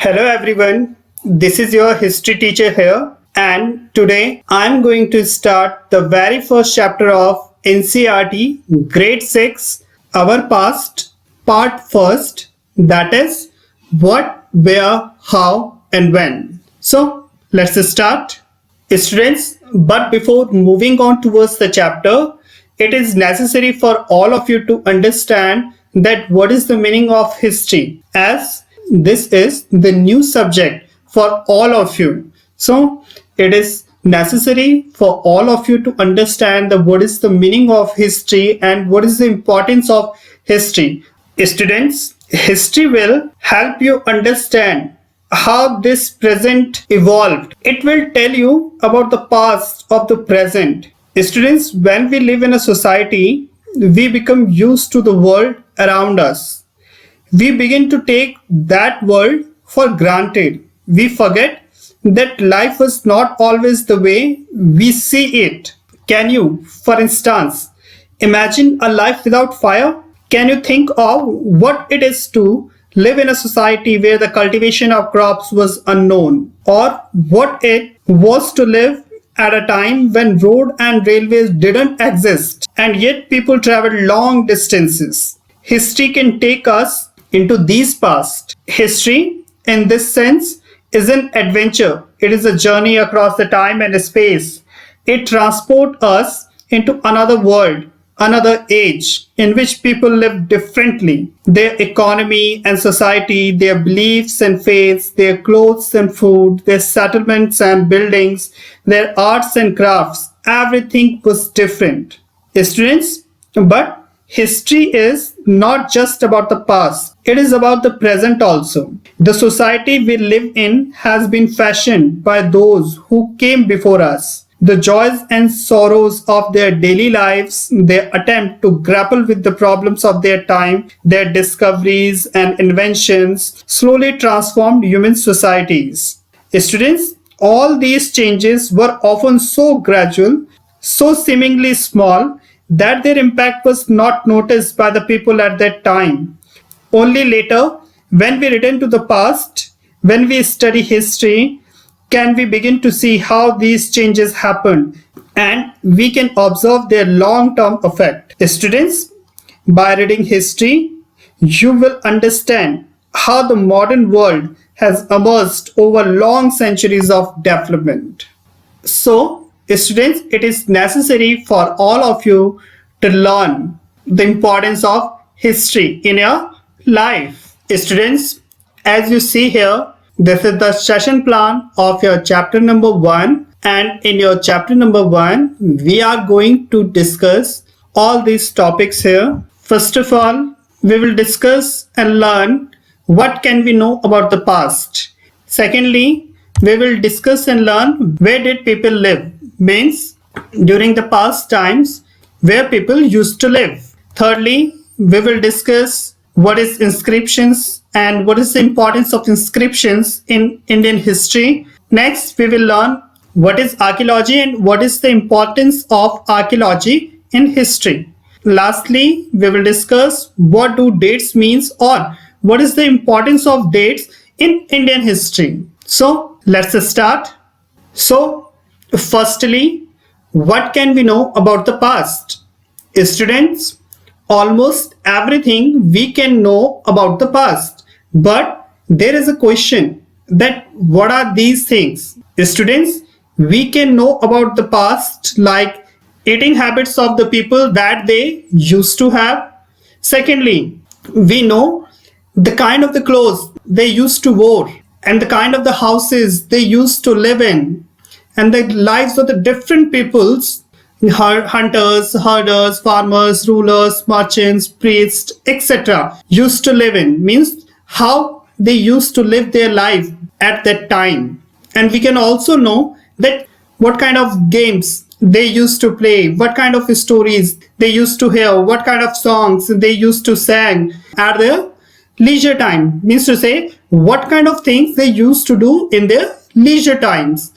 Hello everyone, this is your history teacher here, and today I'm going to start the very first chapter of NCERT Grade 6 Our Past Part First, that is what, where, how and when. So let's start. Students, but before moving on towards the chapter, it is necessary for all of you to understand that what is the meaning of history, as this is the new subject for all of you. So it is necessary for all of you to understand what is the meaning of history and what is the importance of history. Students, history will help you understand how this present evolved. It will tell you about the past of the present. Students, when we live in a society, we become used to the world around us. We begin to take that world for granted. We forget that life was not always the way we see it. Can you, for instance, imagine a life without fire? Can you think of what it is to live in a society where the cultivation of crops was unknown, or what it was to live at a time when road and railways didn't exist and yet people traveled long distances? History can take us into these past. History, in this sense, is an adventure. It is a journey across the time and space. It transports us into another world, another age in which people live differently. Their economy and society, their beliefs and faiths, their clothes and food, their settlements and buildings, their arts and crafts, everything was different. Students, but history is not just about the past, it is about the present also. The society we live in has been fashioned by those who came before us. The joys and sorrows of their daily lives, their attempt to grapple with the problems of their time, their discoveries and inventions slowly transformed human societies. Students, all these changes were often so gradual, so seemingly small, that their impact was not noticed by the people at that time. Only later, when we return to the past, when we study history, can we begin to see how these changes happened, and we can observe their long-term effect. Students, by reading history, you will understand how the modern world has emerged over long centuries of development. So, students, it is necessary for all of you to learn the importance of history in your life. Students, as you see here, this is the session plan of your chapter number 1, and in your chapter number 1, we are going to discuss all these topics here. First of all, we will discuss and learn what can we know about the past. Secondly, we will discuss and learn where did people live, means during the past times where people used to live. Thirdly, we will discuss what is inscriptions and what is the importance of inscriptions in Indian history. Next, we will learn what is archaeology and what is the importance of archaeology in history. Lastly, we will discuss what do dates means, or what is the importance of dates in Indian history. So let's start. So firstly, what can we know about the past? Students, almost everything we can know about the past, but there is a question that what are these things? Students, we can know about the past like eating habits of the people that they used to have. Secondly, we know the kind of the clothes they used to wear and the kind of the houses they used to live in, and the lives of the different peoples, hunters, herders, farmers, rulers, merchants, priests, etc. used to live in, means how they used to live their life at that time. And we can also know that what kind of games they used to play, what kind of stories they used to hear, what kind of songs they used to sing at their leisure time, means to say what kind of things they used to do in their leisure times.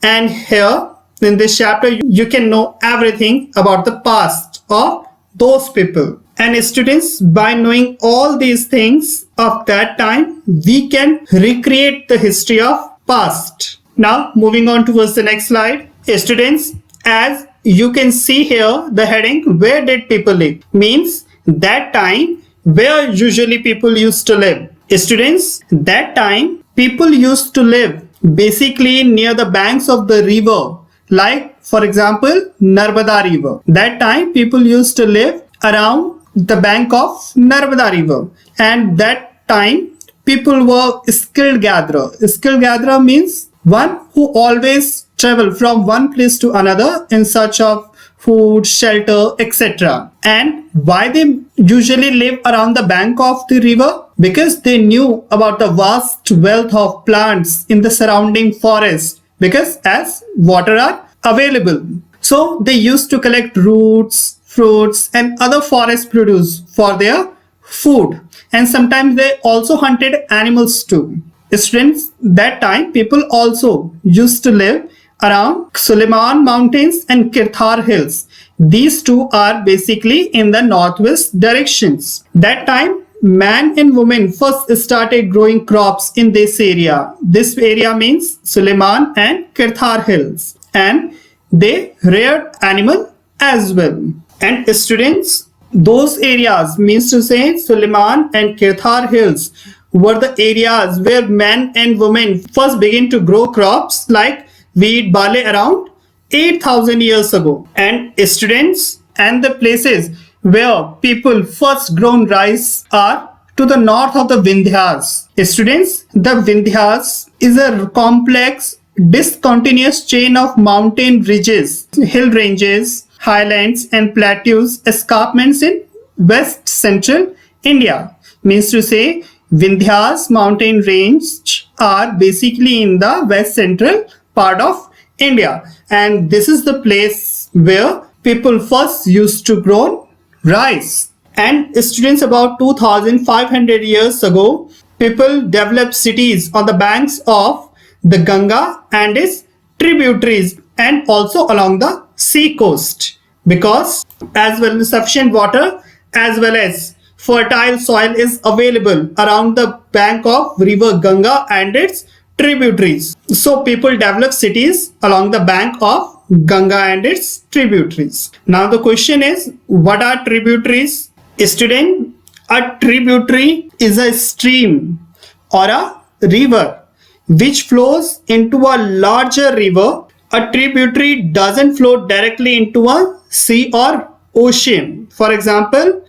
And here in this chapter, you can know everything about the past of those people. And students, by knowing all these things of that time, we can recreate the history of past. Now, moving on towards the next slide. Students, as you can see here, the heading, where did people live? Means that time where usually people used to live. Students, that time people used to live basically near the banks of the river, like for example Narmada river. That time people used to live around the bank of Narmada river, and that time people were skilled gatherer. Skilled gatherer means one who always travel from one place to another in search of food, shelter, etc. And why they usually live around the bank of the river? Because they knew about the vast wealth of plants in the surrounding forest, because as water are available. So they used to collect roots, fruits and other forest produce for their food. And sometimes they also hunted animals too. Students, that time people also used to live around Suleiman Mountains and Kirthar Hills. These two are basically in the northwest directions. That time man and woman first started growing crops in this area. This area means Suleiman and Kirthar Hills, and they reared animal as well. And students, those areas, means to say Suleiman and Kirthar Hills, were the areas where men and women first began to grow crops like wheat, barley around 8,000 years ago. And students, and the places where people first grown rice are to the north of the Vindhyas. Students, the Vindhyas is a complex, discontinuous chain of mountain ridges, hill ranges, highlands and plateaus, escarpments in west central India. Means to say Vindhyas mountain range are basically in the west central part of India, and this is the place where people first used to grow rice. And students, about 2500 years ago, people developed cities on the banks of the Ganga and its tributaries, and also along the sea coast, because as well as sufficient water as well as fertile soil is available around the bank of river Ganga and its tributaries. So people develop cities along the bank of Ganga and its tributaries. Now the question is, what are tributaries? Student, a tributary is a stream or a river which flows into a larger river. A tributary doesn't flow directly into a sea or ocean. For example,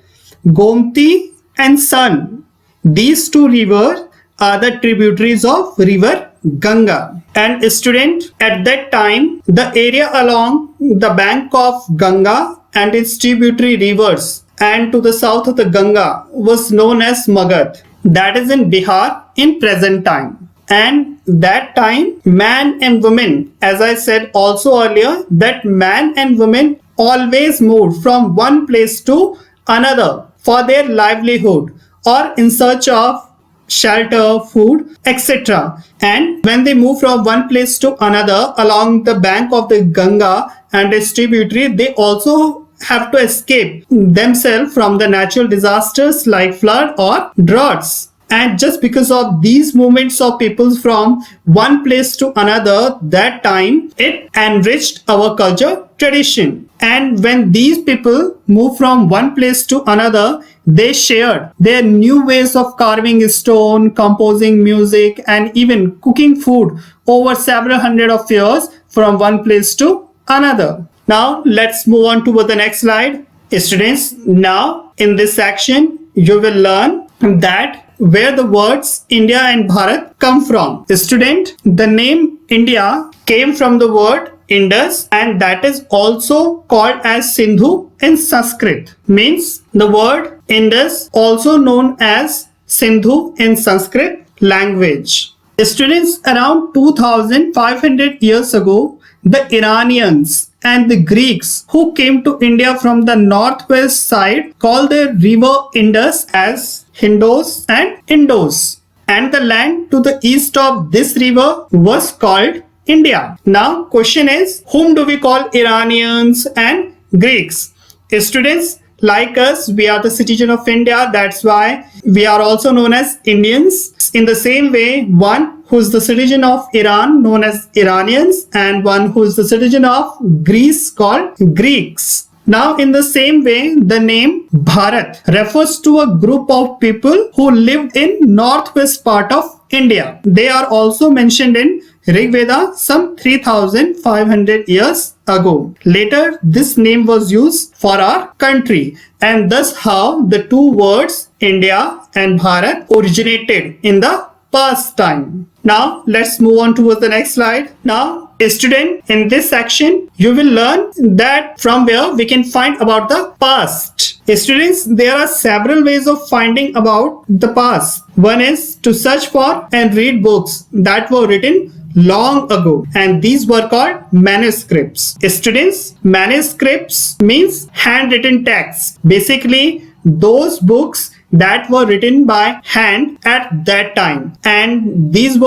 Gomti and Son, these two rivers are the tributaries of river Ganga. And student, at that time, the area along the bank of Ganga and its tributary rivers and to the south of the Ganga was known as Magad. That is in Bihar in present time. And that time, man and woman, as I said also earlier, that man and woman always moved from one place to another for their livelihood or in search of shelter, food, etc. And when they move from one place to another along the bank of the Ganga and its tributary, they also have to escape themselves from the natural disasters like flood or droughts. And just because of these movements of people from one place to another, that time it enriched our culture tradition. And when these people moved from one place to another, they shared their new ways of carving stone, composing music, and even cooking food over several hundred of years from one place to another. Now let's move on to the next slide. Students, now in this section you will learn that where the words India and Bharat come from. Student, the name India came from the word Indus, and that is also called as Sindhu in Sanskrit. Means the word Indus, also known as Sindhu in Sanskrit language. Students, around 2500 years ago, the Iranians and the Greeks who came to India from the northwest side called the river Indus as Hindos and Indos, and the land to the east of this river was called India. Now question is, whom do we call Iranians and Greeks? Students, Like us, we are the citizen of India. That's why we are also known as Indians. In the same way, one who is the citizen of Iran known as Iranians, and one who is the citizen of Greece called Greeks. Now, in the same way, the name Bharat refers to a group of people who lived in northwest part of India. They are also mentioned in Rig Veda some 3500 years ago. Later, this name was used for our country, and thus how the two words India and Bharat originated in the past time. Now, let's move on towards the next slide. Now, student, in this section, you will learn that from where we can find about the past. Students, there are several ways of finding about the past. One is to search for and read books that were written long ago, and these were called manuscripts. Students, manuscripts means handwritten text. Basically, those books that were written by hand at that time, and these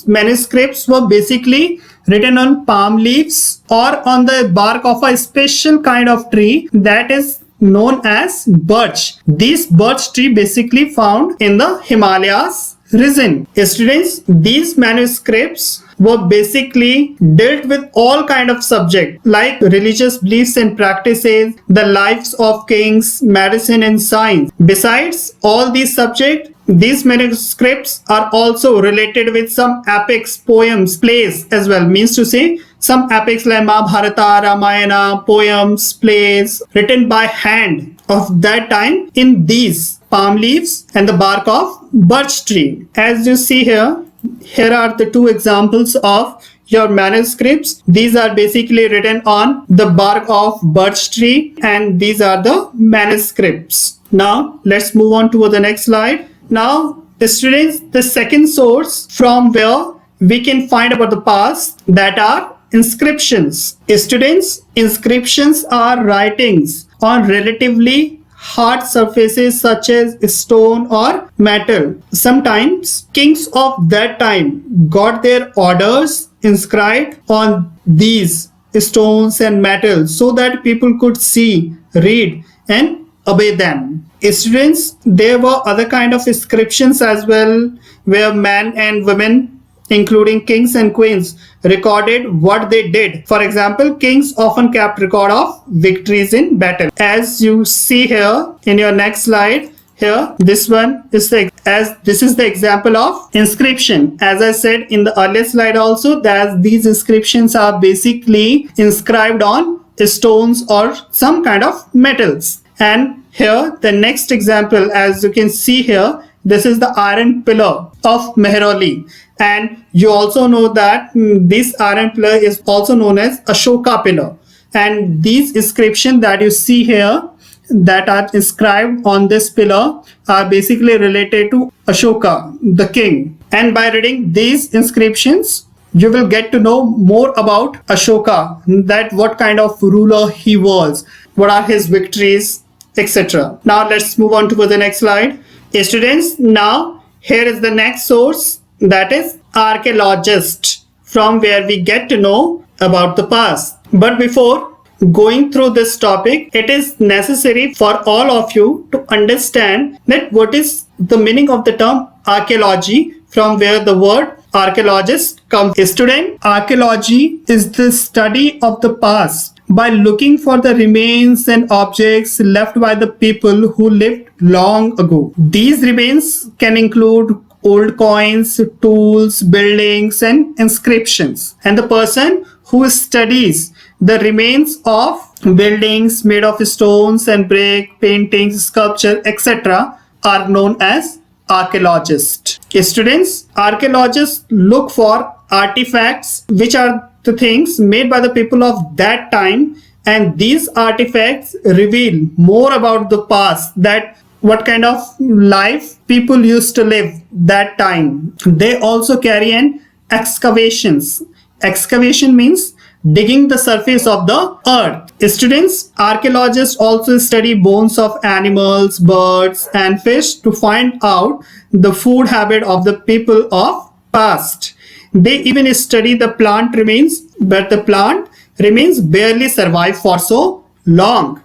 manuscripts were basically written on palm leaves or on the bark of a special kind of tree that is known as birch. This birch tree basically found in the Himalayas region. Students, these manuscripts were basically dealt with all kind of subjects like religious beliefs and practices, the lives of kings, medicine and science. Besides all these subjects, these manuscripts are also related with some epics, poems, plays as well. Means to say, some epics like Mahabharata, Ramayana, poems, plays written by hand of that time in these palm leaves and the bark of birch tree. As you see here, here are the two examples of your manuscripts. These are basically written on the bark of birch tree, and these are the manuscripts. Now, let's move on to the next slide. Now, students, the second source from where we can find about the past, that are inscriptions. Students, inscriptions are writings on relatively hard surfaces such as stone or metal. Sometimes kings of that time got their orders inscribed on these stones and metal so that people could see, read and obey them. Students, there were other kind of inscriptions as well, where men and women, including kings and queens, recorded what they did. For example, kings often kept record of victories in battle. As you see here in your next slide, here this is the example of inscription. As I said in the earlier slide also, that these inscriptions are basically inscribed on stones or some kind of metals. And here the next example, as you can see here, this is the iron pillar of Mehrauli, and you also know that this iron pillar is also known as Ashoka Pillar. And these inscriptions that you see here that are inscribed on this pillar are basically related to Ashoka, the king. And by reading these inscriptions, you will get to know more about Ashoka, that what kind of ruler he was, what are his victories, etc. Now let's move on to the next slide. Students, now here is the next source, that is archaeologist, from where we get to know about the past. But before going through this topic, it is necessary for all of you to understand that what is the meaning of the term archaeology, from where the word archaeologist comes. Student, archaeology is the study of the past by looking for the remains and objects left by the people who lived long ago. These remains can include old coins, tools, buildings and inscriptions. And the person who studies the remains of buildings made of stones and brick, paintings, sculpture, etc. are known as archaeologists. Students, archaeologists look for artifacts which are the things made by the people of that time, and these artifacts reveal more about the past, that what kind of life people used to live that time. They also carry an excavations. Excavation means digging the surface of the earth. Students, archaeologists also study bones of animals, birds and fish to find out the food habit of the people of past. They even study the plant remains, but the plant remains barely survive for so long.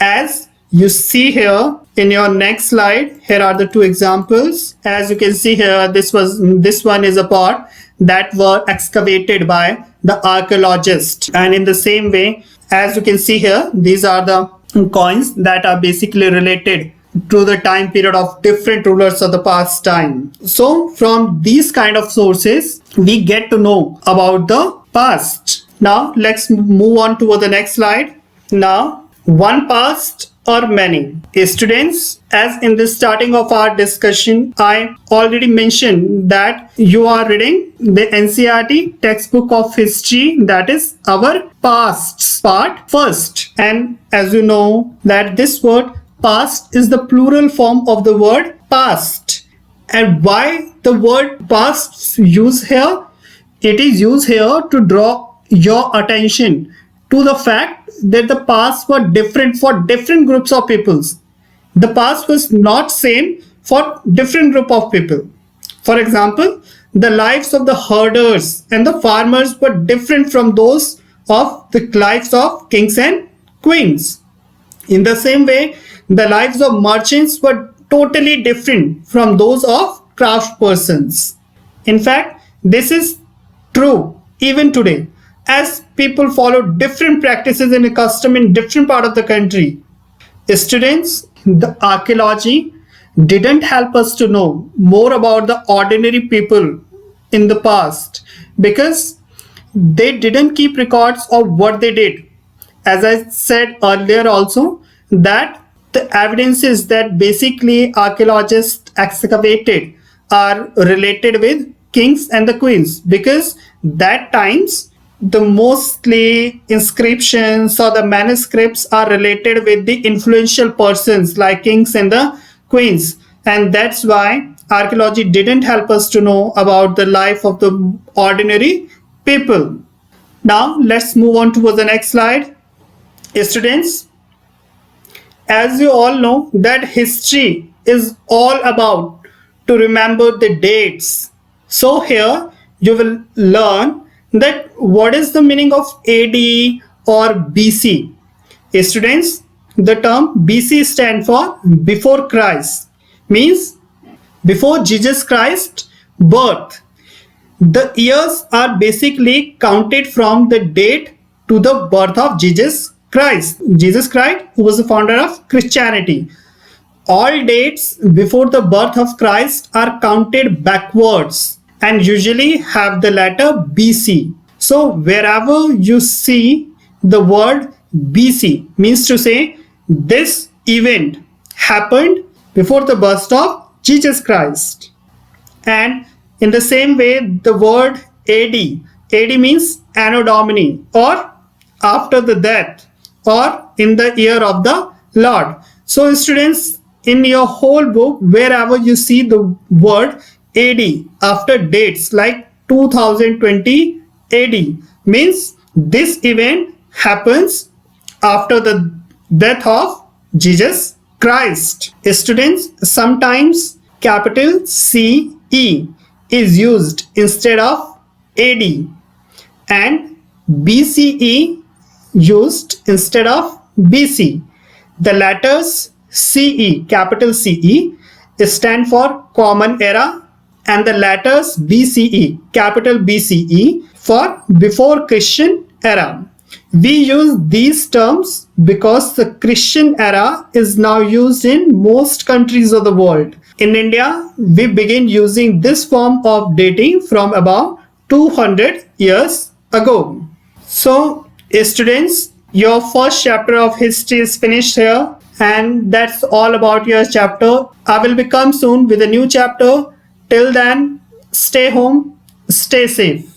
As you see here in your next slide, here are the two examples. As you can see here, this one is a part that were excavated by the archaeologist. And in the same way, as you can see here, these are the coins that are basically related to the time period of different rulers of the past time. So from these kind of sources, we get to know about the past. Now let's move on to the next slide. Now, one past or many? Students, as in the starting of our discussion, I already mentioned that you are reading the NCERT textbook of history, that is our past part first. And as you know that this word past is the plural form of the word past. And why the word past used here? It is used here to draw your attention to the fact that the past were different for different groups of peoples. The past was not same for different group of people. For example, the lives of the herders and the farmers were different from those of the lives of kings and queens. In the same way, the lives of merchants were totally different from those of craftspersons. In fact, this is true even today, as people follow different practices and custom in different part of the country. Students, the archaeology didn't help us to know more about the ordinary people in the past because they didn't keep records of what they did. As I said earlier also, that the evidences that basically archaeologists excavated are related with kings and the queens, because that times the mostly inscriptions or the manuscripts are related with the influential persons like kings and the queens, and that's why archaeology didn't help us to know about the life of the ordinary people. Now let's move on to the next slide. Students, as you all know that history is all about to remember the dates. So here you will learn that what is the meaning of AD or BC. Students, the term BC stands for before Christ, means before Jesus Christ birth. The years are basically counted from the date to the birth of Jesus Christ. Jesus Christ, who was the founder of Christianity. All dates before the birth of Christ are counted backwards and usually have the letter BC. So wherever you see the word BC, means to say this event happened before the birth of Jesus Christ. And in the same way, the word AD, AD means Anno Domini, or after the death, or in the year of the Lord. So students, in your whole book, wherever you see the word AD after dates like 2020 AD, means this event happens after the death of Jesus Christ. Students, sometimes capital CE is used instead of AD and BCE used instead of BC. The letters CE, capital CE, stand for Common Era, and the letters BCE, capital BCE, for Before Christian Era. We use these terms because the Christian era is now used in most countries of the world. In India, we begin using this form of dating from about 200 years ago. So, students, your first chapter of history is finished here, and that's all about your chapter. I will be come soon with a new chapter. Till then, stay home, stay safe.